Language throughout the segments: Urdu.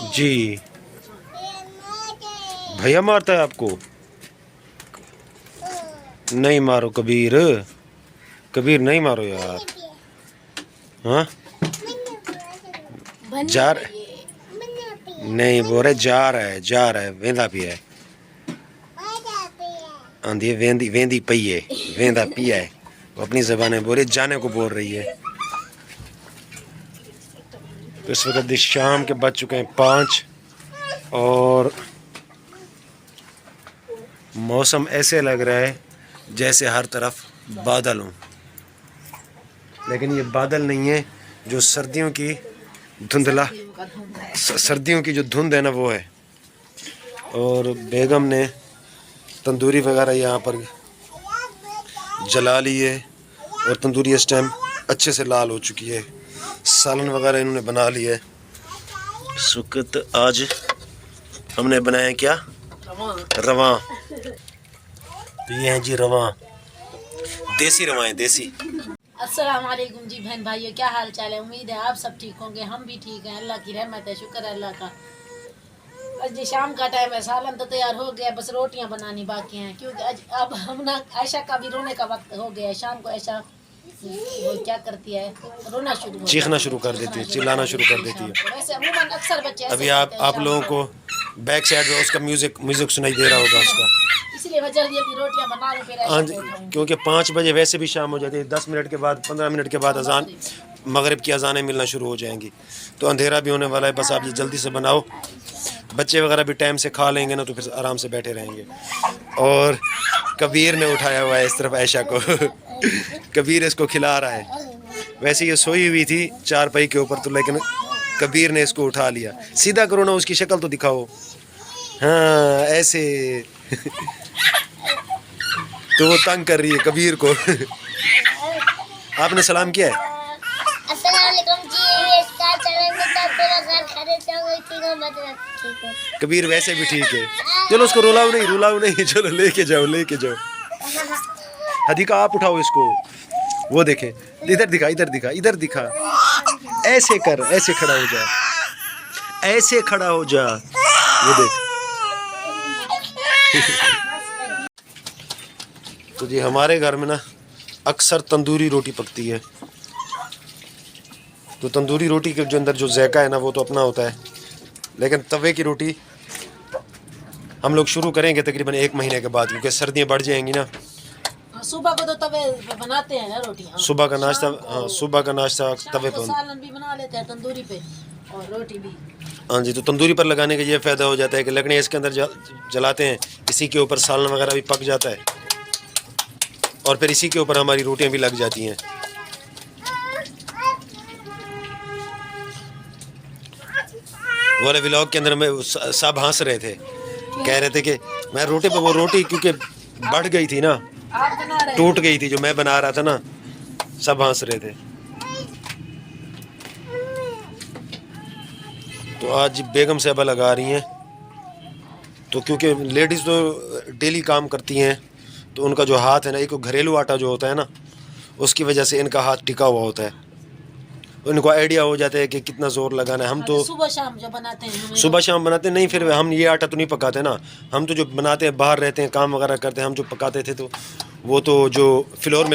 جی بھیا مارتا ہے آپ کو؟ نہیں مارو کبیر، کبیر نہیں مارو یار. ہاں جا رہا نہیں بول رہے جا رہا ہے ویندا پیا ہے. آندھی ویندی ویندی پئی ہے، ویندا پیا ہے. وہ اپنی زبان میں بولے جانے کو بول رہی ہے. اس وقت شام کے بج چکے ہیں 5 اور موسم ایسے لگ رہا ہے جیسے ہر طرف بادل ہوں، لیکن یہ بادل نہیں ہے. جو سردیوں کی دھندلا سردیوں کی جو دھند ہے نا وہ ہے. اور بیگم نے تندوری وغیرہ یہاں پر جلا لی ہے اور تندوری اس ٹائم اچھے سے لال ہو چکی ہے. سالن وغیرہ انہوں نے بنا لی ہے. اس وقت آج ہم نے بنایا کیا؟ رواں. یہ ہیں جی رواں، دیسی رواں ہیں دیسی. السلام علیکم جی بہن بھائیو، کیا حال چال ہے؟ امید ہے آپ سب ٹھیک ہوں گے، ہم بھی ٹھیک ہیں. اللہ کی رحمت ہے، شکر ہے اللہ کا. آج جی شام کا ٹائم ہے، سالن تو تیار ہو گیا، بس روٹیاں بنانی باقی ہیں. کیونکہ اب ہم نا عائشہ کا بھی رونے کا وقت ہو گیا ہے. شام کو عائشہ وہ کیا کرتی ہے، رونا شروع ہو چیخنا جاتی ہے، شروع کر دیتی ہے، چلانا شروع کر دیتی ہے. ویسے عموماً اکثر بچے ایسے ابھی کرتے ہیں آپ شام لوگوں کو. کو بیک سائڈ میں اس کا میوزک سنائی دے رہا ہوگا اس کا. اس لیے میں جلدی جلدی روٹیاں بنا لوں، پھر عائشہ کو اٹھاؤں گی. کیونکہ 5 بجے ویسے بھی شام ہو جاتی ہے. 10 منٹ کے بعد 15 منٹ کے بعد اذان مغرب کی اذانیں ملنا شروع ہو جائیں گی، تو اندھیرا بھی ہونے والا ہے. بس آپ یہ جلدی سے بناؤ، بچے وغیرہ بھی ٹائم سے کھا لیں گے نا تو پھر آرام سے بیٹھے رہیں گے. اور کبیر نے اٹھایا ہوا ہے اس طرف عائشہ کو. کبیر اس کو کھلا رہا ہے. ویسے یہ سوئی ہوئی تھی چارپائی کے اوپر، تو لیکن کبیر نے اس کو اٹھا لیا. سیدھا کرو نا، اس کی شکل تو دکھاؤ. ہاں ایسے. تو وہ تنگ کر رہی ہے کبیر کو. آپ نے سلام کیا ہے؟ السلام علیکم کبیر ویسے بھی ٹھیک ہے. چلو اس کو رلاؤ نہیں، چلو لے کے جاؤ. حدیقہ آپ اٹھاؤ اس کو. وہ دیکھیں، ادھر دکھا. ایسے کر، ایسے کھڑا ہو جا. وہ دیکھ. تو جی ہمارے گھر میں نا اکثر تندوری روٹی پکتی ہے. تو تندوری روٹی کے جو اندر جو ذائقہ ہے نا وہ تو اپنا ہوتا ہے، لیکن توے کی روٹی ہم لوگ شروع کریں گے تقریباً 1 مہینے کے بعد، کیونکہ سردیاں بڑھ جائیں گی نا. صبح کو تو توے بناتے ہیں نا روٹی. صبح کا ناشتہ توے پہ. سالن بھی بنا لیتے ہیں تندوری پہ اور روٹی بھی. ہاں جی، تو تندوری پر لگانے کا یہ فائدہ ہو جاتا ہے کہ لکڑیاں اس کے اندر جلاتے ہیں، اسی کے اوپر سالن وغیرہ بھی پک جاتا ہے اور پھر اسی کے اوپر ہماری روٹیاں بھی لگ جاتی ہیں. والے ولاگ کے اندر میں سب ہنس رہے تھے، کہہ رہے تھے کہ میں روٹی پہ، وہ روٹی کیونکہ بڑھ گئی تھی نا، ٹوٹ گئی تھی جو میں بنا رہا تھا نا، سب ہنس رہے تھے. تو آج بیگم صاحبہ لگا رہی ہیں، تو کیونکہ لیڈیز تو ڈیلی کام کرتی ہیں تو ان کا جو ہاتھ ہے نا، ایک گھریلو آٹا جو ہوتا ہے نا، اس کی وجہ سے ان کا ہاتھ ٹکا ہوا ہوتا ہے. ان کو آئیڈیا ہو جاتا ہے کہ کتنا زور لگانا ہے. ہم تو صبح شام جو بناتے ہیں، صبح شام بناتے نہیں، پھر ہم یہ آٹا تو نہیں پکاتے نا. ہم تو جو بناتے ہیں باہر رہتے ہیں، کام وغیرہ کرتے ہیں. ہم جو پکاتے تھے تو وہ تو جو فلور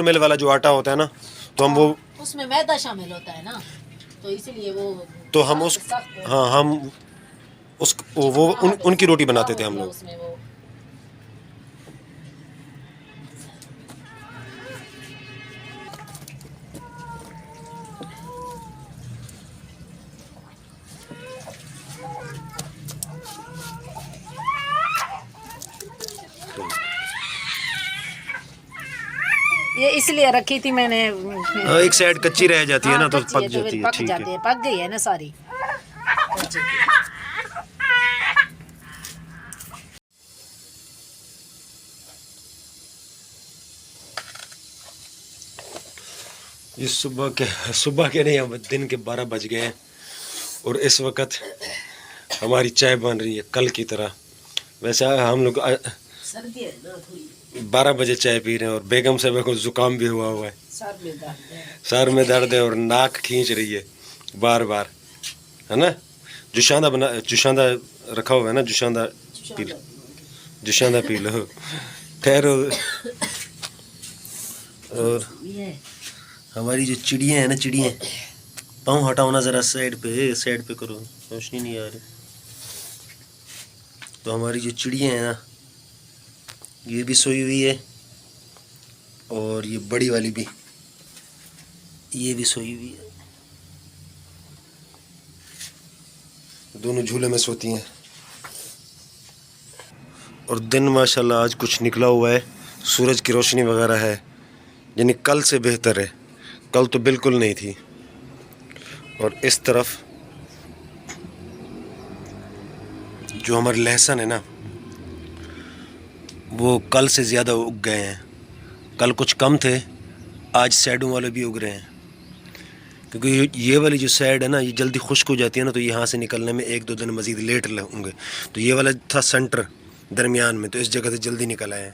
مل والا جو آٹا ہوتا ہے نا، تو ہم وہ اس میں میدا شامل ہوتا ہے نا، تو اسی لیے وہ تو ہم اس ہم اس وہ ان کی روٹی بناتے تھے ہم لوگ. یہ اس لیے رکھی تھی میں نے، ایک سائڈ کچی رہ جاتی ہے نا تو پک جاتی ہے. پک ٹھیک جاتے ہے، ہیں، پک گئی ہے نا ساری. یہ صبح کے نہیں، اب دن کے 12 بج گئے ہیں اور اس وقت ہماری چائے بن رہی ہے کل کی طرح. ویسے ہم لوگ 12 بجے چائے پی رہے ہیں اور بیگم صاحب کو زکام بھی ہوا ہے، سر میں درد ہے اور ناک کھینچ رہی ہے بار بار، ہے نا. جوشاندہ رکھا ہوا ہے نا, جوشاندہ پی لو. ٹھہرو. اور ہماری جو چڑیاں ہیں نا, چڑیاں, پاؤں ہٹاؤ نا ذرا سائڈ پہ کرو, روشنی نہیں آ رہی. تو ہماری جو چڑیاں ہیں نا, یہ بھی سوئی ہوئی ہے, اور یہ بڑی والی بھی, یہ بھی سوئی ہوئی ہے. دونوں جھولے میں سوتی ہیں. اور دن ماشاءاللہ آج کچھ نکلا ہوا ہے, سورج کی روشنی وغیرہ ہے, یعنی کل سے بہتر ہے. کل تو بالکل نہیں تھی. اور اس طرف جو ہمارے لہسن ہے نا, وہ کل سے زیادہ اگ گئے ہیں. کل کچھ کم تھے, آج سائڈوں والے بھی اگ رہے ہیں. کیونکہ یہ والی جو سائڈ ہے نا, یہ جلدی خشک ہو جاتی ہے نا, تو یہاں سے نکلنے میں 1-2 دن مزید لیٹ ہوں گے. تو یہ والا تھا سینٹر درمیان میں, تو اس جگہ سے جلدی نکل آئے ہیں.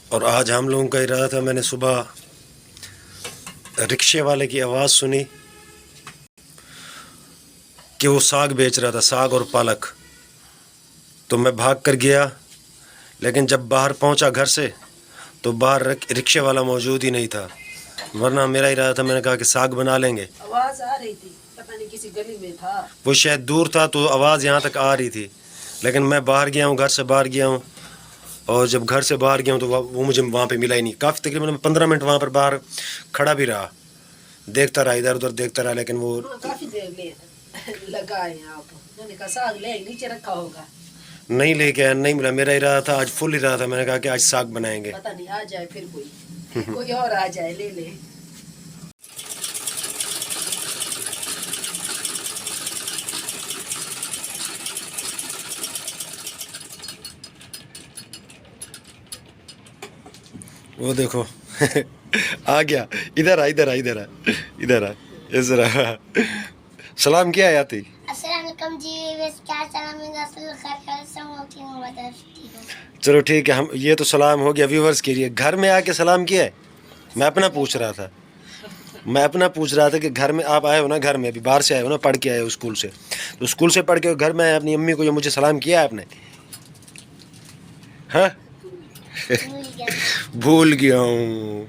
اور آج ہم لوگوں کا ارادہ تھا, میں نے صبح رکشے والے کی آواز سنی کہ وہ ساگ بیچ رہا تھا, ساگ اور پالک. تو میں بھاگ کر گیا, لیکن جب باہر پہنچا گھر سے, تو باہر رکشے والا موجود ہی نہیں تھا. ورنہ میرا ارادہ تھا, میں نے کہا کہ ساگ بنا لیں گے. آواز آ رہی تھی, پتہ نہیں کسی گلی میں تھا. وہ شاید دور تھا, تو آواز یہاں تک آ رہی تھی. لیکن میں باہر گیا ہوں, گھر سے باہر گیا ہوں, اور جب گھر سے باہر گیا ہوں تو وہ مجھے وہاں پہ ملا ہی نہیں. کافی تقریباً 15 منٹ وہاں پر باہر کھڑا بھی رہا, دیکھتا رہا, ادھر ادھر دیکھتا رہا, لیکن وہ کافی دیر لے لگا ہے آپ. میں نے کہا ساگ لے نیچے رکھا ہوگا, نہیں لے کے نہیں ملا. میرا ارادہ تھا, آج فل ارادہ تھا, میں نے کہا کہ آج ساگ بنائیں گے. پتہ نہیں آ جائے پھر کوئی اور آ جائے لے لے. وہ دیکھو آ گیا, ادھر آ. سلام کیا ہے آتی. السلام علیکم جی, کیا سلام ہے. چلو ٹھیک ہے, ہم یہ تو سلام ہو گیا ویورز کے لیے. گھر میں آ کے سلام کیا ہے, میں اپنا پوچھ رہا تھا کہ گھر میں آپ آئے ہو نا, گھر میں ابھی باہر سے آئے ہو نا, پڑھ کے آئے ہو اسکول سے, تو اسکول سے پڑھ کے گھر میں آئے, اپنی امی کو یہ مجھے سلام کیا ہے آپ نے؟ ہاں بھول گیا ہوں.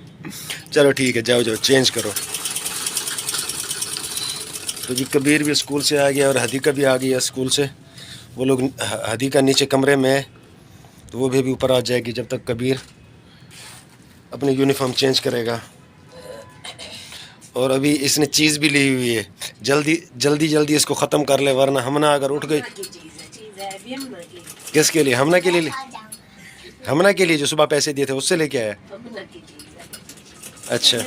چلو ٹھیک ہے, جاؤ چینج کرو. تو جی کبیر بھی اسکول سے آ گیا, اور حدیقہ بھی آ گیا اسکول سے. وہ لوگ حدیقہ نیچے کمرے میں ہے, تو وہ بھی اوپر آ جائے گی جب تک کبیر اپنی یونیفارم چینج کرے گا. اور ابھی اس نے چیز بھی لی ہوئی ہے, جلدی اس کو ختم کر لے, ورنہ ہمنا اگر اٹھ گئی. کس کے لیے؟ ہمنا کے لیے. ہمنا کے لیے جو صبح پیسے دیے تھے اس سے لے کے آیا. اچھا,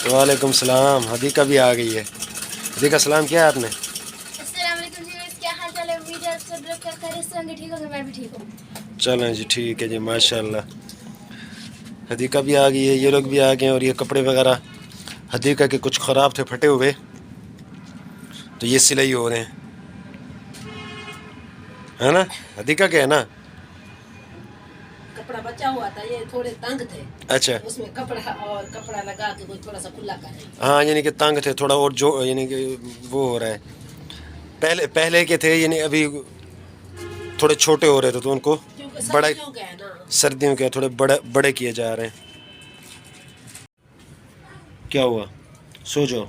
وعلیکم السلام. حدیقہ بھی آ گئی ہے. حدیقہ سلام کیا ہے آپ نے؟ السلام علیکم جی, کیا حال چال ہے. امید ہے آپ سب لوگ کا خیریت سے ہوں گے, ٹھیک ہوں گے, میں بھی ٹھیک ہوں. چلیں جی ٹھیک ہے جی, ماشاء اللہ. حدیقہ بھی آ گئی ہے, یہ لوگ بھی آ گئے ہیں. اور یہ کپڑے وغیرہ حدیقہ کے کچھ خراب تھے, پھٹے ہوئے, تو یہ سلائی ہو رہے ہیں, ہے نا. حدیقہ کے ہے نا, کپڑا بچا ہوا تھا, یہ تھوڑے تنگ تھے. اچھا, اس میں کپڑا لگا کے کوئی تھوڑا سا کھلا کرے. ہاں, یعنی کہ تنگ تھے تھوڑا, اور جو یعنی کہ وہ ہو رہا ہے, پہلے کے تھے, یعنی ابھی تھوڑے چھوٹے ہو رہے تھے, تو ان کو بڑا, سردیوں کے تھوڑے بڑے کیے جا رہے ہیں. کیا ہوا؟ سو جاؤ,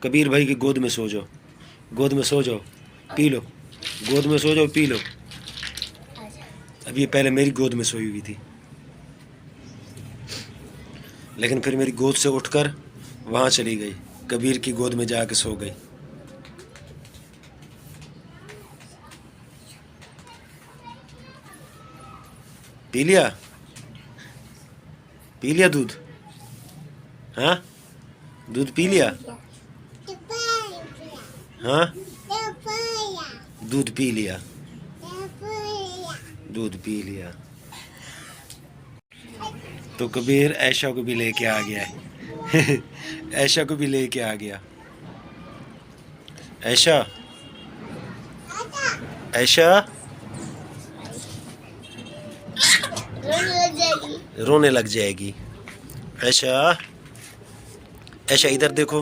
کبیر بھائی کی گود میں سو جاؤ, پی لو, گود میں سو جاؤ, پی لو. اب یہ پہلے میری گود میں سوئی ہوئی تھی, لیکن پھر میری گود سے اٹھ کر وہاں چلی گئی, کبیر کی گود میں جا کے سو گئی. پی لیا دودھ؟ ہاں, دودھ پی لیا. ہاں, دودھ پی لیا. تو کبیر عائشہ کو بھی لے کے آ گیا ہے. عائشہ کو بھی لے کے آ گیا. عائشہ رونے لگ جائے گی. عائشہ ادھر دیکھو,